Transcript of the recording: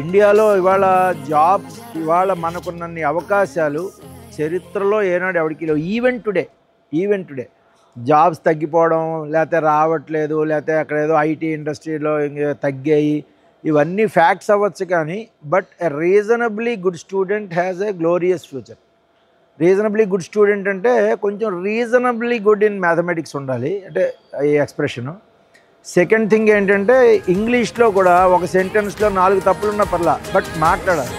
ఇండియాలో ఇవాళ జాబ్స్ ఇవాళ మనకున్నన్ని అవకాశాలు చరిత్రలో ఏనాడు ఎవరికి లేవు. ఈవెన్ టుడే జాబ్స్ తగ్గిపోవడం, లేకపోతే రావట్లేదు, లేకపోతే అక్కడ ఏదో ఐటీ ఇండస్ట్రీలో తగ్గాయి, ఇవన్నీ ఫ్యాక్ట్స్ అవ్వచ్చు. కానీ but a reasonably good student has a glorious future. Reasonably good student అంటే కొంచెం రీజనబ్లీ గుడ్ ఇన్ మ్యాథమెటిక్స్ ఉండాలి, అంటే ఈ ఎక్స్ప్రెషను. సెకండ్ థింగ్ ఏంటంటే ఇంగ్లీష్లో కూడా ఒక సెంటెన్స్లో 4 తప్పులున్న పర్లా, బట్ మాట్లాడాలి.